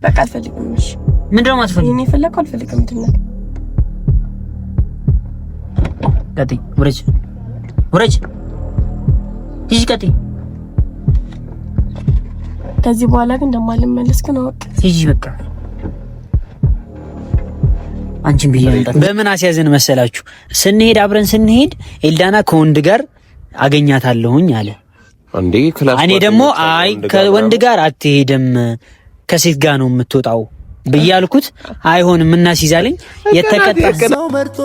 በቃ አልፈልግም። እሺ ምንድነው የማትፈልጊው? እኔ ፈለኩ አልፈልግም። ምንድነው ቀጥ ወረጅ ሂጂ ቀጥ። ከዚህ በኋላ ግን እንደማልመለስ ግን አውቅ። ሂጂ በቃ አንቺን ብዬ ነው። በምን አስያዘን መሰላችሁ? ስንሄድ አብረን ስንሄድ ኤልዳና ከወንድ ጋር አገኛታለሁኝ አለ እንዴ ክላስ። እኔ ደግሞ አይ ከወንድ ጋር አትሄድም ከሴት ጋር ነው የምትወጣው ብያልኩት አይሆንም እና ሲዛለኝ የተቀጣው መርጦ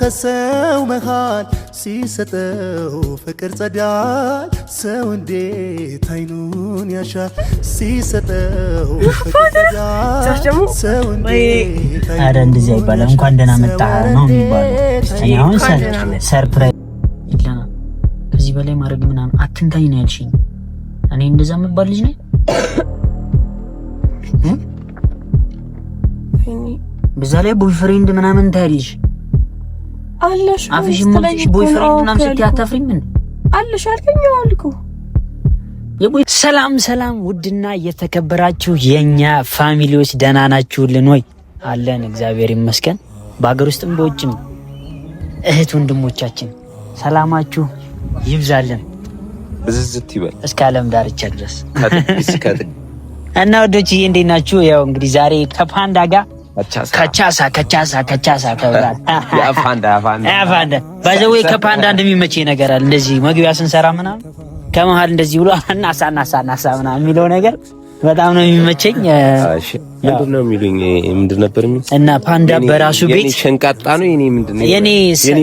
ከሰው መሃል ሲሰጠው ፍቅር ጸዳል ሰው እንዴት አይኑን ያሻል ሲሰጠው ፍቅር ጸዳል ሰው እንዴት አረ እንደዚህ አይባልም። እንኳን ደህና መጣ ነው የሚባለው። እኔ አሁን ሰርፕራይዝ ይላና ከዚህ በላይ ማድረግ ምናምን አትንካኝ ነው ያልሽኝ። እኔ እንደዛ መባል ልጅ ነኝ? በዛ ላይ ቦይፍሬንድ ምናምን ታያለሽ አለሽ አፍሽ ሙልሽ ቦይፍሬንድ ምናምን ስትይ አታፍሪም እንዴ? አለሽ አልከኝ አልኩ። ሰላም ውድና የተከበራችሁ የኛ ፋሚሊዎች ደህና ናችሁልን ወይ? አለን እግዚአብሔር ይመስገን። በአገር ውስጥም በውጭም እህት ወንድሞቻችን ሰላማችሁ ይብዛልን ብዝዝት ይበል እስከ ዓለም ዳርቻ ድረስ ከጥግ እና ወዶች እንዴት ናችሁ? ያው እንግዲህ ዛሬ ከፓንዳ ጋር ከቻሳ ከብራት ያፋንዳ ባዘው ከፓንዳ እንደሚመቸኝ ነገር አለ። እንደዚህ መግቢያ ስንሰራ ምናምን ከመሃል እንደዚህ ብሎ አናሳ ምናምን የሚለው ነገር በጣም ነው የሚመቸኝ። እሺ ምንድነው የሚሉኝ? ምንድን ነበር የሚሉኝ? እና ፓንዳ በራሱ ቤት የኔ ሸንቃጣ ነው የኔ ምንድነው የኔ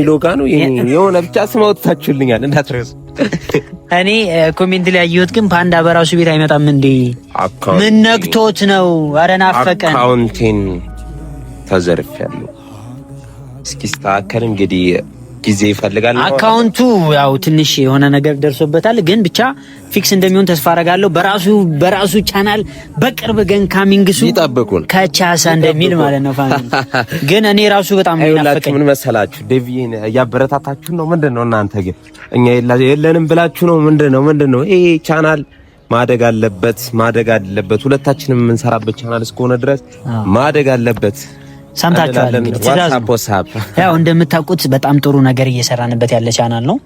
ሎጋ ነው የኔ የሆነ ብቻ ስም አውጥታችሁልኛል እንዳትረሱ። እኔ ኮሜንት ላይ ያየሁት ግን ፓንዳ በራሱ ቤት አይመጣም እንዴ? ምን ነክቶት ነው? አረ ናፈቀን። አካውንቴን ተዘርፌያለሁ። እስኪ ስታከል እንግዲህ ጊዜ ይፈልጋል። አካውንቱ ያው ትንሽ የሆነ ነገር ደርሶበታል፣ ግን ብቻ ፊክስ እንደሚሆን ተስፋ አደርጋለሁ። በራሱ ቻናል በቅርብ ገን ካሚንግሱ ይጠብቁን ከቻሳ እንደሚል ማለት ነው። ፋሚሊ ግን እኔ ራሱ በጣም ይናፈቀኝ። ምን መሰላችሁ ዴቪዬን እያበረታታችሁ ነው። ምንድነው እናንተ ግን እኛ የለንም ብላችሁ ነው? ምንድነው ይሄ ቻናል ማደግ አለበት። ሁለታችንም የምንሰራበት ቻናል እስከሆነ ድረስ ማደግ አለበት። ሰምታችኋል እንግዲህ ዋትስአፕ ያው እንደምታውቁት በጣም ጥሩ ነገር እየሰራንበት ያለ ቻናል ነው።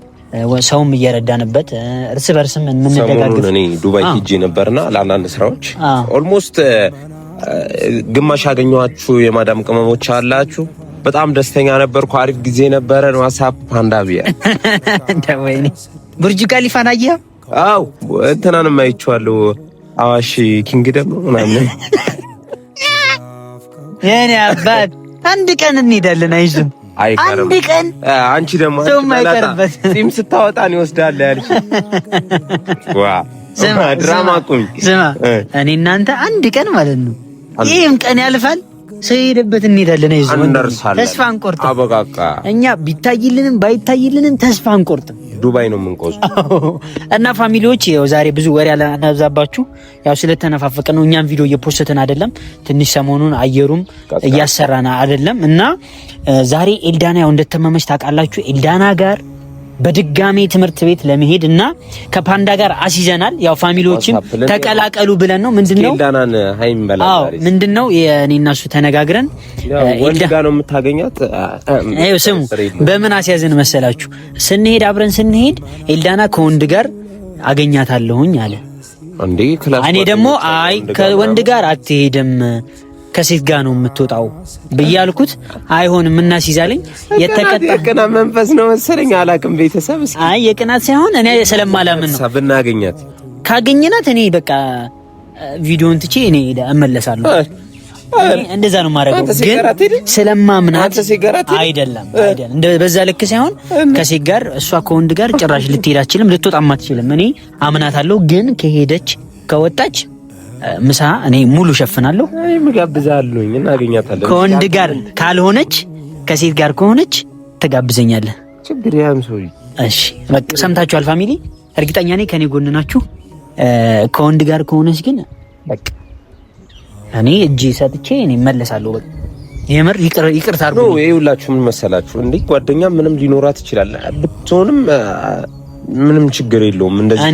ሰውም እየረዳንበት እርስ በርስም የምንደጋገፍ። እኔ ዱባይ ሄጄ ነበርና ለአንዳንድ ስራዎች ኦልሞስት ግማሽ ያገኘኋችሁ የማዳም ቅመሞች አላችሁ። በጣም ደስተኛ ነበርኩ። አሪፍ ጊዜ ነበረ። ዋትስአፕ ፓንዳ ቢያ እንደወይኔ ቡርጅ ካሊፋን አየህ? አው እንትናንም አይቼዋለሁ። አዋሽ ኪንግደም ምናምን የኔ አባት አንድ ቀን እንሄዳለን። አይዞህ አንድ ቀን አንቺ ደግሞ ጺም ስታወጣ ነው ይወስዳል ያልሽ። ስማ ድራማ ቁም። ስማ እኔ እናንተ አንድ ቀን ማለት ነው ይሄም ቀን ያልፋል። ሰይደበት እንሄዳለን። አይዞህ ተስፋ አንቆርጥም። አበቃቃ እኛ ቢታይልንም ባይታይልንም ተስፋ አንቆርጥም። ዱባይ ነው የምንቆየው። እና ፋሚሊዎች ያው ዛሬ ብዙ ወሬ አላናዛባችሁ። ያው ስለተነፋፈቀ ነው። እኛም ቪዲዮ እየፖስተን አይደለም። ትንሽ ሰሞኑን አየሩም እያሰራና አይደለም። እና ዛሬ ኤልዳና ያው እንደተመመች ታውቃላችሁ። ኤልዳና ጋር በድጋሜ ትምህርት ቤት ለመሄድ እና ከፓንዳ ጋር አሲዘናል። ያው ፋሚሊዎችም ተቀላቀሉ ብለን ነው። ምንድነው ኤልዳናን ሃይም በላው ምንድነው የኔና እሱ ተነጋግረን ኤልዳ ነው የምታገኛት። አይ ስሙ በምን አስያዘን መሰላችሁ? ስንሄድ አብረን ስንሄድ ኤልዳና ከወንድ ጋር አገኛታለሁኝ አለ እንዴ ክላስ። እኔ ደግሞ አይ ከወንድ ጋር አትሄድም ከሴት ጋር ነው የምትወጣው ብያልኩት አይሆንም እና ሲዛለኝ የቅናት መንፈስ ነው መሰለኝ። አላውቅም ቤተሰብ እስኪ አይ የቅናት ሳይሆን እኔ ስለማላምን ነው። ብናገኛት ካገኘናት እኔ በቃ ቪዲዮን ትቼ እኔ እመለሳለሁ። እንደዛ ነው ማረገው። ግን ስለማምናት አይደለም እንደ በዛ ልክ ሳይሆን ከሴት ጋር እሷ ከወንድ ጋር ጭራሽ ልትሄድ አትችልም፣ ልትወጣም አትችልም። እኔ አምናታለሁ። ግን ከወጣች ምሳ እኔ ሙሉ ሸፍናለሁ። አይ ምጋብዛለሁኝ እናገኛታለን። ከወንድ ጋር ካልሆነች ከሴት ጋር ከሆነች ትጋብዘኛለህ። ችግር ያም ሶሪ። እሺ በቃ ሰምታችኋል ፋሚሊ። እርግጠኛ ነኝ ከኔ ጎን ናችሁ። ከወንድ ጋር ከሆነች ግን በቃ እኔ እጄ ሰጥቼ እኔ እመለሳለሁ። በቃ የምር ይቅርታ አድርጉ። ነው ይኸውላችሁ ምን መሰላችሁ እንዴ ጓደኛ ምንም ሊኖራት ይችላል ብትሆንም ምንም ችግር የለውም። እንደዚህ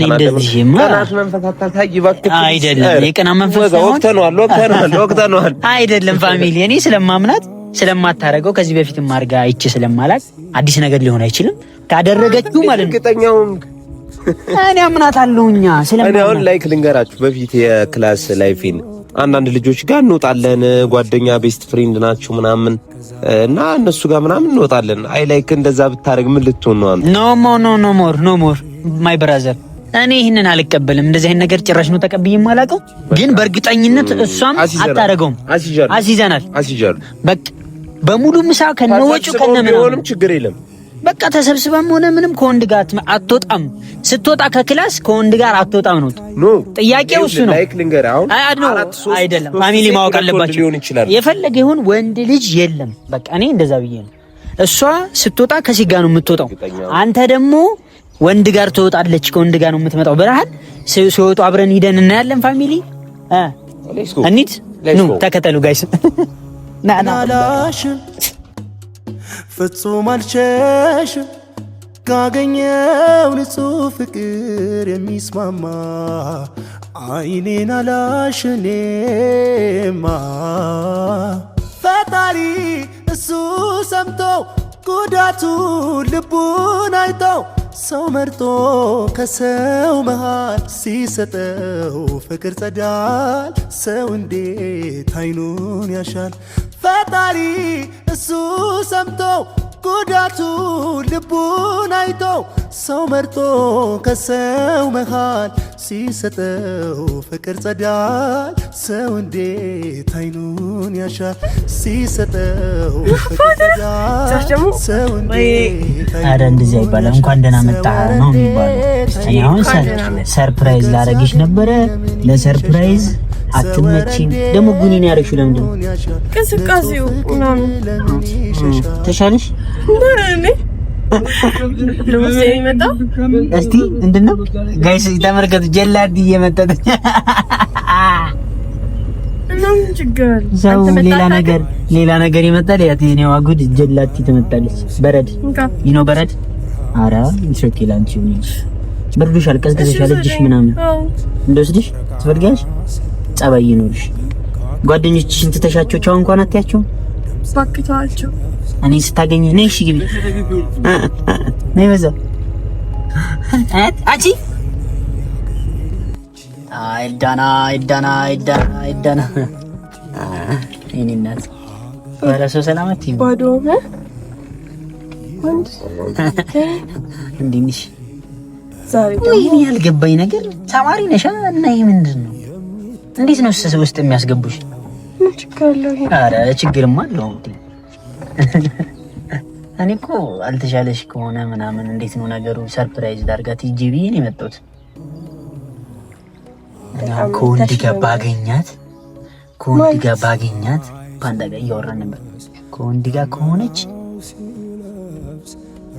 ቀናት መንፈሳታ ታይባክ አይደለም የቀና መንፈስ ወቅተናል አይደለም ፋሚሊ እኔ ስለማምናት ስለማታረገው ከዚህ በፊትም አድርጋ አይቼ ስለማላቅ አዲስ ነገር ሊሆን አይችልም። ካደረገችው ማለት ነው እርግጠኛውን እኔ አምናታለሁኛ ስለማምናት እኔ አሁን ላይክ ልንገራችሁ በፊት የክላስ ላይፊን አንዳንድ ልጆች ጋር እንወጣለን ጓደኛ ቤስት ፍሬንድ ናቸው ምናምን እና እነሱ ጋር ምናምን እንወጣለን። አይ ላይክ እንደዛ ብታረግ ምን ልትሆን ነው አንተ? ኖ ሞር ማይ ብራዘር እኔ ይሄንን አልቀበልም። እንደዚህ አይነት ነገር ጭራሽ ነው ተቀብዬ ማላቀው። ግን በእርግጠኝነት እሷም አታረገውም። አሲዘናል በቃ በሙሉ ምሳ ከነወጩ ከነምንም ችግር የለም። በቃ ተሰብስበም ሆነ ምንም ከወንድ ጋር አትወጣም። ስትወጣ ከክላስ ከወንድ ጋር አትወጣም ነው ጥያቄው። እሱ ነው ላይክ ልንገራው አይደለም ፋሚሊ ማወቅ አለባቸው። የፈለገ ይሁን ወንድ ልጅ የለም። በቃ እኔ እንደዛ ብዬ ነው። እሷ ስትወጣ ከሲጋ ነው የምትወጣው። አንተ ደግሞ ወንድ ጋር ትወጣለች፣ ከወንድ ጋር ነው የምትመጣው ብለሃል። ሲወጡ አብረን ሂደን እናያለን። ፋሚሊ እንሂድ ኑ ተከተሉ ጋይስ ፍጹም አልሸሽም ካገኘው ንጹህ ፍቅር የሚስማማ አይኔን አላሽኔማ ፈጣሪ እሱ ሰምቶ ጉዳቱ ልቡን አይተው ሰው መርጦ ከሰው መሃል ሲሰጠው ፍቅር ጸዳል ሰው እንዴት አይኑን ያሻል ፈጣሪ እሱ ሰምቶ ጉዳቱ ልቡን አይቶ ሰው መርጦ ከሰው መሃል ሲሰጠው ፍቅር ጸዳል ሰው እንዴት አይኑን ያሻል ሲሰጠው ፍቅር ጸዳል ሰው እንዴት አረ እንደዚህ አይባልም። እንኳን ደህና መጣህ ነው የሚባለው። እኔ አሁን ሰርፕራይዝ ላረግሽ ነበረ። ለሰርፕራይዝ አትመጪም። ደግሞ ጉኒን ያረግሽው ለምንድን ነው? ቅዝቃዜው ምናምን ተሻለሽ? ለምሳሌ ይመጣ እስቲ ምንድነው ጋይስ ተመልከቱ። ጀላዲ እየመጣች እናም ችግር ሰው ሌላ ነገር ይመጣል። ያቴኔው አጉድ ጀላቲ ትመጣለች። በረድ ይኖ በረድ አራ ይሽከላንቺ ብርዱሻል፣ ቀዝቅዘሻል። እጅሽ ምናምን እንደወስድሽ ትፈልጊያለሽ? ጸባይ ይኖርሽ። ጓደኞችሽን ትተሻቸው ቻው እንኳን አትያቸው ባክታቸው። እኔ ስታገኝ ነሽ ግቢ ነይ በዛ አቺ አይዳና እኔ እናት ወራሶ ሰላማት ይሁን ባዶ ወንድ እንዲንሽ ዛሬ ደግሞ ያልገባኝ ነገር ተማሪ ነሽ እና ይሄ ምንድነው? እንዴት ነው ውስጥ የሚያስገቡሽ? ኧረ ችግርማ አለው እንዴ? እኔ እኮ አልተሻለሽ ከሆነ ምናምን እንዴት ነው ነገሩ? ሰርፕራይዝ ዳርጋት ጂቢ ነው የመጣሁት። ከወንድ ጋር ባገኛት ፓንዳ ጋር እያወራን ነበር። ከወንድ ጋር ከሆነች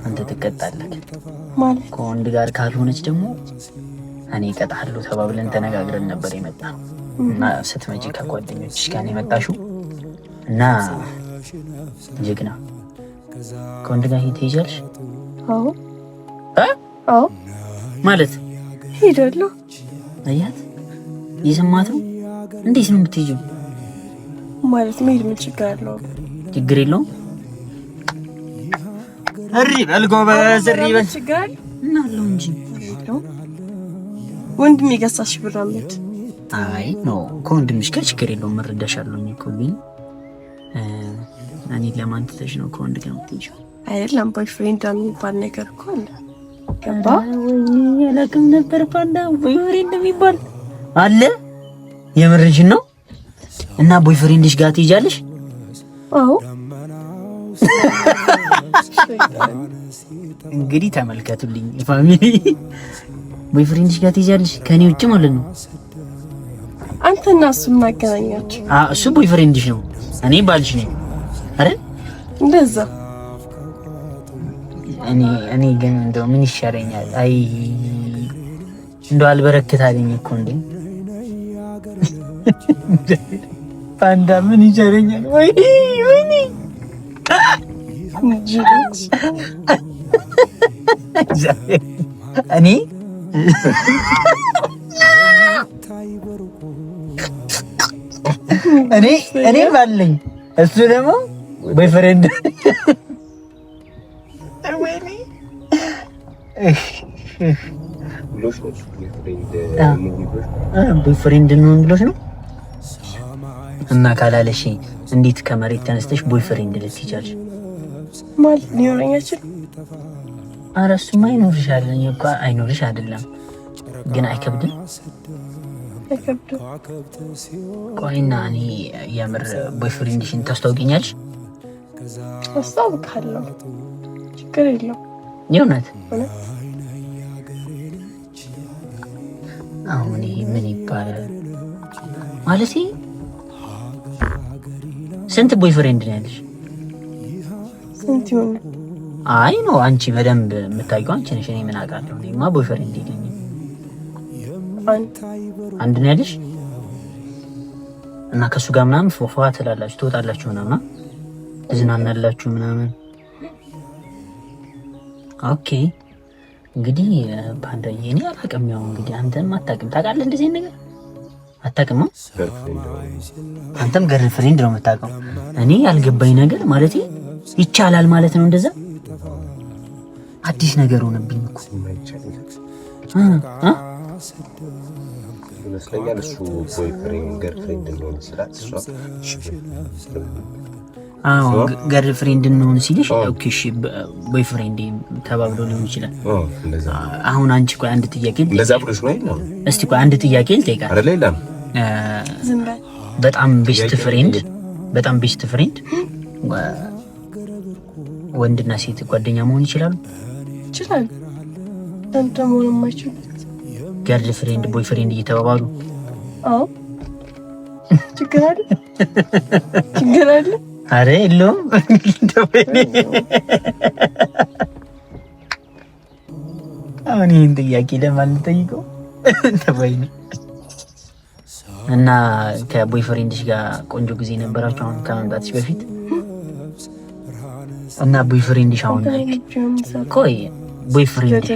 አንተ ትቀጣለህ ማለት፣ ከወንድ ጋር ካልሆነች ደግሞ እኔ እቀጣለሁ ተባብለን ተነጋግረን ነበር የመጣው። እና ስትመጪ ከጓደኞችሽ ጋር ነው የመጣሽው እና ጀግና ከወንድ ጋር ትሄጃለሽ? አዎ ማለት ሄዳለሁ። አያት የሰማት ነው። እንዴት ነው የምትሄጂው? ማለት መሄድ ምን ችግር አለው? ችግር የለውም። እሪ በል ጎበዝ፣ እሪ በል እና አለው እንጂ ወንድም የገሳሽ ብራምት አይ ኖ ከወንድምሽ ጋር ችግር የለውም። እረዳሻለሁ እኮ ግን እኔ ለማን ትተሽ ነው ከወንድ ጋር የምትሄጂው? አይደለም ቦይፍሬንድ የሚባል ነገር እኮ አለ። ገባ ወይ ለቅም ነበር ፓንዳ ቦይፍሬንድ የሚባል አለ። የምርሽን ነው? እና ቦይፍሬንድሽ ጋር ትሄጃለሽ? አዎ። እንግዲህ ተመልከቱልኝ ፋሚሊ፣ ቦይፍሬንድሽ ጋር ትሄጃለሽ ከኔ ውጭ ማለት ነው። አንተና እሱ ማገናኛችሁ? እሱ ቦይፍሬንድሽ ነው፣ እኔ ባልሽ ነኝ አይደል? እንደዛ እኔ ግን እንደው ምን ይሻለኛል? አይ እንደው አልበረከት አለኝ እኮ እንዴ ፓንዳ ምን ይሻለኛል? ወይኔ እኔ ባለኝ እሱ ደግሞ ቦይፍሬንድ ቦይፍሬንድ ነው ብሎሽ ነው እና ካላለሽ እንዴት ከመሬት ተነስተሽ ቦይፍሬንድ ልትይቻለሽ ማለት ሊሆነኝ አይችል? ኧረ እሱማ አይኖርሻል እኮ አይኖርሽ አይደለም ግን አይከብድም? ቆይና እኔ የምር ቦይፍሬንድሽን ታስታውቂኛለሽ? አስታውቃለሁ፣ ችግር የለውም። የእውነት አሁን ምን ይባላል ማለቴ ስንት ቦይፍሬንድ ነው ያለሽ? ስንት ይሆን? አይ ነው አንቺ በደንብ የምታውቂው አንቺ ነሽ። እኔ ምን አውቃለሁ? እኔማ ቦይፍሬንድ የለኝም። አንድ ነው ያለሽ እና ከሱ ጋር ምናምን ፎፋ ትላላችሁ፣ ትወጣላችሁ ምናምን ትዝናናላችሁ ምናምን። ኦኬ እንግዲህ ባንዳዬ እኔ አላውቅም። ያው እንግዲህ አንተም አታውቅም። ታውቃለህ እንደዚህ ነገር አታውቅም? አንተም ገርል ፍሬንድ ነው የምታውቀው። እኔ ያልገባኝ ነገር ማለት ይቻላል ማለት ነው እንደዛ? አዲስ ነገር ሆነብኝ እኮ ይመስለኛል። እሱ ቦይፍሬንድ ገርልፍሬንድ ነው ሲላት እሷ ገርል ፍሬንድ ነው ሲልሽ ኦኬ እሺ ቦይፍሬንድ ተባብሎ ሊሆን ይችላል። አሁን አንቺ ቆይ አንድ ጥያቄ እንደዛ ብለሽ ነው አይደል? እስቲ ቆይ አንድ ጥያቄ ልጠይቃት አይደል? ይላል በጣም ቤስት ፍሬንድ ወንድና ሴት ጓደኛ መሆን ይችላሉ? ይችላል። ደግሞ የማይችሉት ገርል ፍሬንድ ቦይፍሬንድ እየተባባሉ አዎ ችግር አለ? ችግር አለ? አረ የለውም። አሁን ይህን ጥያቄ ለማለት ጠይቀው ተባይኝ እና ከቦይፍሬንድሽ ጋር ቆንጆ ጊዜ ነበራችሁ አሁን ከመምጣትሽ በፊት? እና ቦይፍሬንድሽ አሁን ቆይ ቦይፍሬንድ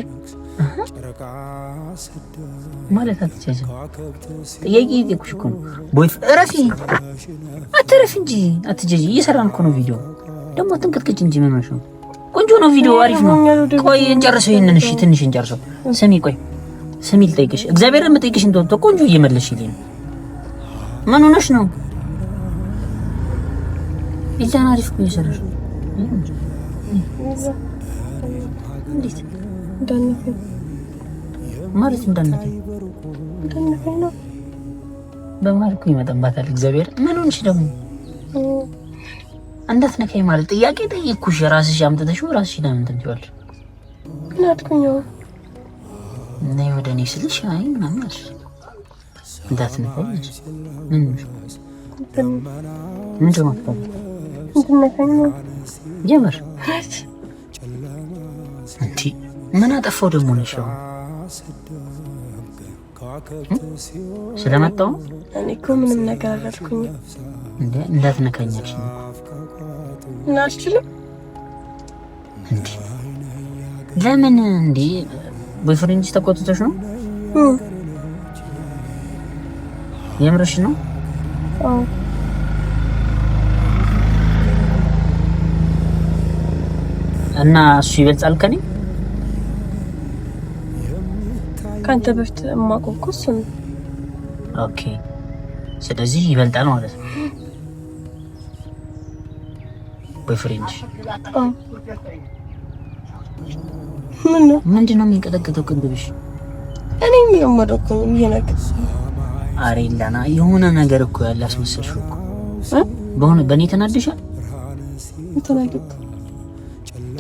ማለት አትጨጅ ጥያቄ ይጠይቁሽ እኮ ነው። እረፊ አትረፊ እንጂ አትጀጂ። እየሰራን እኮ ነው ቪዲዮ ደግሞ አትንቀጥቅጭ እንጂ ምን ሆነሽ ነው? ቆንጆ ነው ቪዲዮ አሪፍ ነው። ቆይ እንጨርሰው ይሄንን እሺ፣ ትንሽ እንጨርሰው። ስሚ ቆይ ስሚ ልጠይቅሽ፣ እግዚአብሔርን የምጠይቅሽ እንደው ቆንጆ እየመለስሽልኝ ነው። ምን ሆነሽ ነው? ኢላና አሪፍ ነው እየሰራሽ ነው። እንዴት እንዳነፈኝ ማለት እንዳነፈኝ ነው በማልኩ ይመጣባታል። እግዚአብሔር ምን ሆነሽ ደግሞ እንዳትነካኝ ማለት ጥያቄ ጠይቅኩሽ። ራስሽ አምጥተሽው ራስሽ ለምን ትንትዋል? ምን አትኩኛው ነይ ወደ እኔ ስልሽ አይ ምናምን አልሽ። እንዳትነካኝ ምን ነው እንድነካኝ ነው ጀመር እንዴ? ምን አጠፋው ደግሞ ነሽ? ስለመጣው እኔ እኮ ምንም ነገር አላልኩኝም። እንዴ እንዳትነካኛልሽ ነው እና አልችልም እንዴ? ለምን እንዴ? ቦይፍሬንድሽ ተቆጥተሽ ነው? የምርሽ ነው? አዎ እና እሱ ይበልጣል ከኔ? ካንተ በፊት የማውቀው እኮ እሱ ነው። ኦኬ ስለዚህ ይበልጣል ማለት ነው ቦይፍሬንድሽ? አዎ ምንድን ነው የሚንቀጠቀጠው ቅንድብሽ? እኔ የሚያመረኩ ይሄ ነገር አሬላና የሆነ ነገር እኮ ያለ አስመሰልሽው እኮ በሆነ በእኔ ተናደሻል? ተናደድኩ።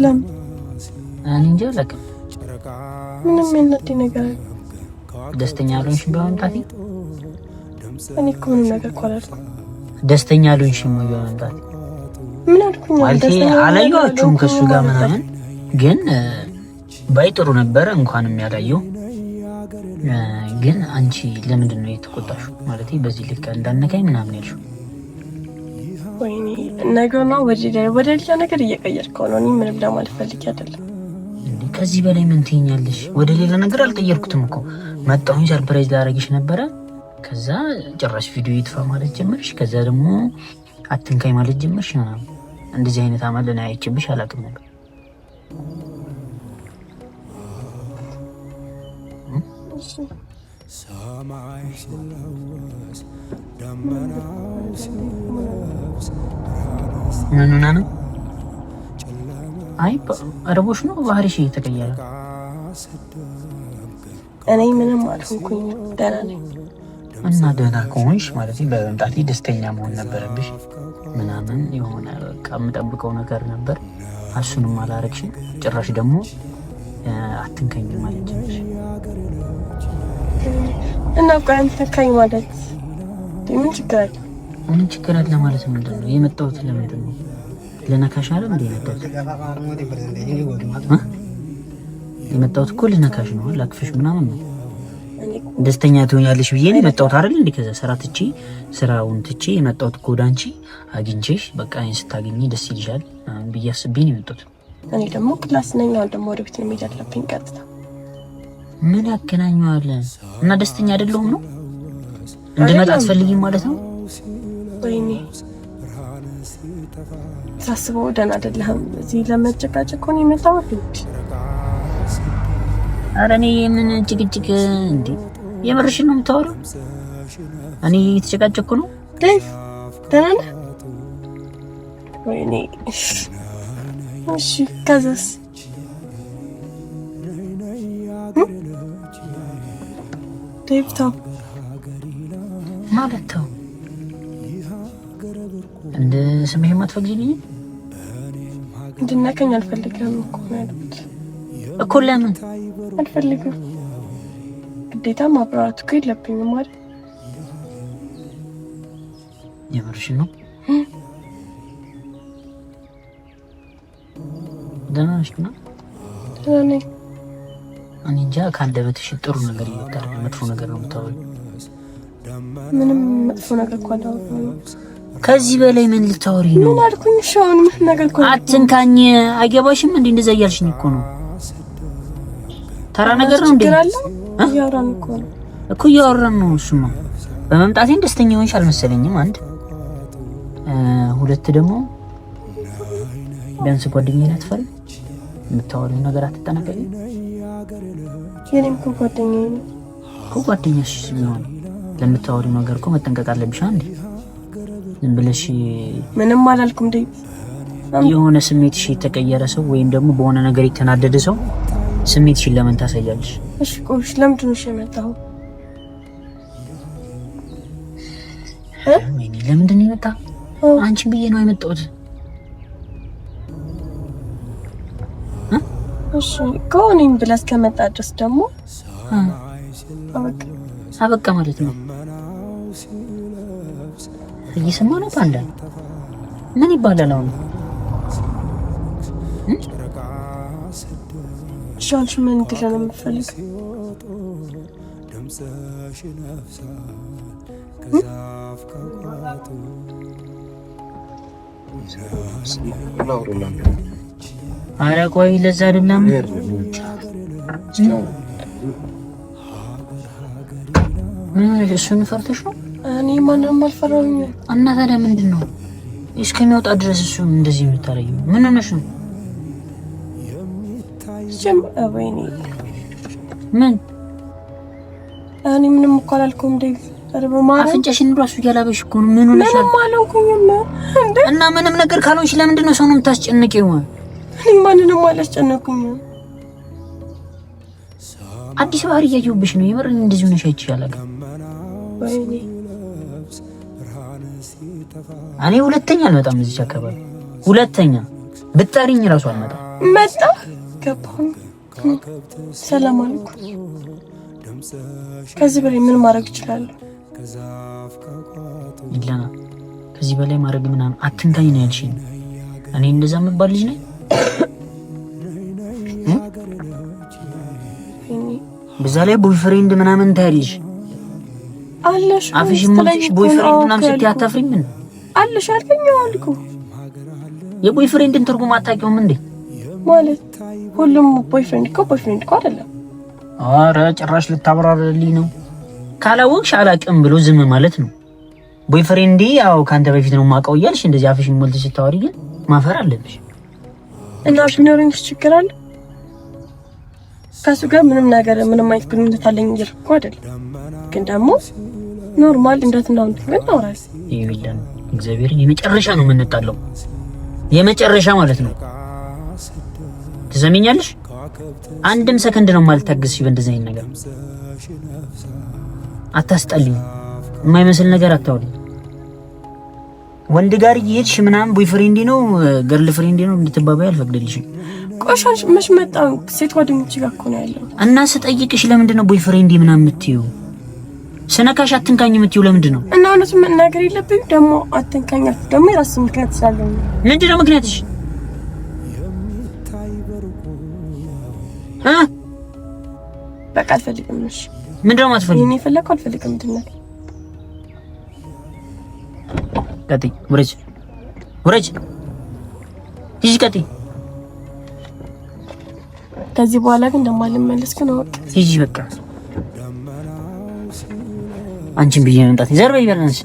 ለምን? እኔ እንጃ አላውቅም። ምንም የሚያናድድ ነገር አለ? ደስተኛ አልሆንሽም በመምጣቴ? እኔ እኮ ምንም ነገር እኮ አላልኩም። ደስተኛ አልሆንሽም በመምጣቴ? ምን አልኩኝ? ማለት አላየኋችሁም ከሱ ጋር ምናምን፣ ግን ባይጥሩ ነበረ እንኳንም ያላየው። ግን አንቺ ለምንድን ነው የተቆጣሽው? ማለት በዚህ ልክ እንዳነካኝ ምናምን ያልሽው? ወይኔ ነገር ነው ወደ ሌላ ነገር እየቀየርከው ነው። እኔ ምንም ለማለት ፈልጌ አይደለም። ከዚህ በላይ ምን ትይኛለሽ? ወደ ሌላ ነገር አልቀየርኩትም እኮ መጣሁኝ ሰርፕራይዝ ላደርግሽ ነበረ። ከዛ ጭራሽ ቪዲዮ ይጥፋ ማለት ጀመርሽ። ከዛ ደግሞ አትንካኝ ማለት ጀመርሽ። እንደዚህ አይነት አመል ነው አይቼብሽ አላውቅም ነበር። ሰማይ ሲለወስ ደመናው ሲለብስ ምን ሆነ ነው? አይ አረቦሽ ነው ባህሪሽ እየተቀየረ። እኔ ምንም አልሆንኩኝ ደህና ነኝ። እና ደህና ከሆንሽ ማለት በመምጣቴ ደስተኛ መሆን ነበረብሽ። ምናምን የሆነ በቃ የምጠብቀው ነገር ነበር፣ እሱንም አላረግሽም። ጭራሽ ደግሞ አትንከኝ ማለት ጀመርሽ። እና ቆይ አትንከኝ ማለት ምን ችግር አለ? ምን ችግር አለ ማለት ምንድን ነው? የመጣሁት ለምንድን ነው? ለነካሽ አይደል እንዴ? የመጣሁት እኮ ልነካሽ ነው፣ ላክፍሽ ምናምን ነው። ደስተኛ ትሆኛለሽ ብዬ ነው የመጣሁት አይደል እንዴ? ከዛ ስራውን ትቼ የመጣሁት እኮ ወደ አንቺ አግኝቼሽ በቃ እኔን ስታገኚ ደስ ይልሻል ብዬ አስቤ ነው የመጣሁት። እኔ ደግሞ ክላስ ነኝ፣ አሁን ደግሞ ወደ ቤት ነው መሄድ አለብኝ ቀጥታ። ምን ያገናኘዋል? እና ደስተኛ አይደለሁም ነው እንድመጣ አትፈልጊም ማለት ነው? ወይኔ ሳስበው ደህና አይደለህም። እዚህ ለመጨቃጨቅ ነው የመጣሁት። ኧረ እኔ ምን ጭቅጭቅ እንዴ? የምርሽን ነው የምታወራው? እኔ እየተጨቃጨቅኩ ነው? ደህና ነህ? ወይኔ እሺ ከዛስ? ዴቭ ማለት ተው እንደ ስምህ ማትፈቅጂልኝ? እንድነካኝ አልፈልግም እኮ ማለት እኮ። ለምን አልፈልግም? ግዴታ ማብራራት እኮ የለብኝም ማለት። የምርሽን ነው? ደህና ነሽ? ደህና ነኝ። እኔ እንጃ ከአንደበትሽ ጥሩ ነገር ይወጣል፣ መጥፎ ነገር ነው የምታወሪው። ምንም መጥፎ ነገር እኮ አላወራሁም። ከዚህ በላይ ምን ልታወሪ ነው? ምን አልኩኝ? ሻውን ምን ነገር እኮ አትንካኝ። አይገባሽም እንዴ? እንደዛ እያልሽኝ እኮ ነው። ተራ ነገር ነው እንዴ? እያወራን እኮ እያወራን ነው። እሱማ በመምጣቴን ደስተኛ ሆንሽ አልመሰለኝም። አንድ ሁለት ደግሞ ቢያንስ ጓደኛዬ ናት። ፈሪ የምታወሪው ነገር አትጠነቀቂ። የኔም እኮ ጓደኛዬ ነው እኮ። ጓደኛሽ ቢሆን ለምታወሪው ነገር እኮ መጠንቀቅ አለብሽ። አንዴ ዝም ብለሽ ምንም አላልኩም። የሆነ ስሜትሽ የተቀየረ ሰው ወይም ደግሞ በሆነ ነገር የተናደደ ሰው ስሜትሽን ለምን ታሳያለሽ? እሺ ቆይሽ ለምንድን ነው የመጣው? ወይኔ ለምንድን ነው የመጣው? አንቺን ብዬ ነው የመጣሁት። እሺ ከሆነኝ ብለህ እስከመጣ ድረስ ደግሞ አበቃ ማለት ነው። እየሰማ ነው ፓንዳ። ምን ይባላል አሁን? ሻንሽ ምን እንድልህ ነው የምትፈልገው? ኧረ ቆይ ለዛ አይደለም እሱን ፈርተሽ ነው? እኔ ማንንም አልፈራሁኝ። እና ታዲያ ምንድን ነው እስከሚወጣ ድረስ እሱን እንደዚህ የምታረጊው? ምን ሆነሽ ነው? ወይኔ ምን? እኔ ምንም እኮ አላልኩም ዴቭ። አፍንጫሽን ራሱ እያላበሽ እኮ ነው። ምን ሆነሽ? ምንም አላልኩኝም። እና ምንም ነገር ካልሆንሽ ለምንድን ነው ሰው ነው የምታስጨንቂው? እኔ ማንንም አላስጨነኩኝም። አዲስ ባህሪ እያየሁብሽ ነው። የምር እንደዚህ ሆነሽ አይቻላል። ወይኔ እኔ ሁለተኛ አልመጣም እዚህ አካባቢ። ሁለተኛ ብታሪኝ ራሱ አልመጣም። መጣ ገባሁ። ሰላም አለይኩም። ከዚህ በላይ ምን ማድረግ እችላለሁ? ይላና ከዚህ በላይ ማድረግ ምናምን አትንካኝ ነው ያልሽኝ። እኔ እንደዛ የምባል ልጅ ነኝ? በዛ ላይ ቦይፍሬንድ ምናምን ታያለሽ አለሽ። አፍሽ ሞልተሽ ቦይፍሬንድ ምናምን ስትይ አታፍሪም? ምን አለሽ አልከኝ አልኩ። የቦይፍሬንድን ትርጉም አታውቂውም እንዴ? ማለት ሁሉም ቦይፍሬንድ እኮ አይደለም። ኧረ ጭራሽ ልታብራራልኝ ነው? ካላወቅሽ አላውቅም ብሎ ዝም ማለት ነው። ቦይፍሬንዴ ያው ካንተ በፊት ነው የማውቀው እያልሽ እንደዚህ አፍሽን ሞልተሽ ስታወሪ ግን ማፈር አለብሽ። እና ቢኖረኝ ችግር አለ? ከሱ ጋር ምንም አይነት ግንኙነት አለኝ እኮ አይደለም። ግን ደግሞ ኖርማል እንደትናው ግን ታውራስ ይብላል። እግዚአብሔርን የመጨረሻ ነው የምንጣለው፣ የመጨረሻ ማለት ነው። ትሰሚኛለሽ? አንድም ሰከንድ ነው የማልታገስሽ በእንደዚህ አይነት ነገር። አታስጠልኝ፣ የማይመስል ነገር አታውሪ። ወንድ ጋር እየሄድሽ ምናምን ቦይፍሬንድ ነው ገርል ፍሬንድ ነው እንድትባባይ አልፈቅድልሽም። ቆሻሽ መች መጣው? ሴት ጓደኞች ጋር እኮ ነው ያለው። እና ስጠይቅሽ ለምንድን ነው ቦይፍሬንድ ምናምን የምትይው? ስነካሽ አትንካኝ የምትይው ለምንድን ነው? እና እውነቱን መናገር የለብኝም ደግሞ አትንካኛት ደግሞ የራስህ ምክንያት ስላለኝ። ምንድን ነው ምክንያትሽ? በቃ አልፈልግም። እሺ ምንድን ነው የማትፈልጊው? እኔ ፈለኩ አልፈልግም። ምንድን ነው? ቀጥይ፣ ውረጅ፣ ሂጂ፣ ቀጥይ። ከዚህ በኋላ ግን እንደማልመለስ ግን አውቅ። ሂጂ በቃ። አንቺን ብዬ መምጣት ዘር በይ በለንስ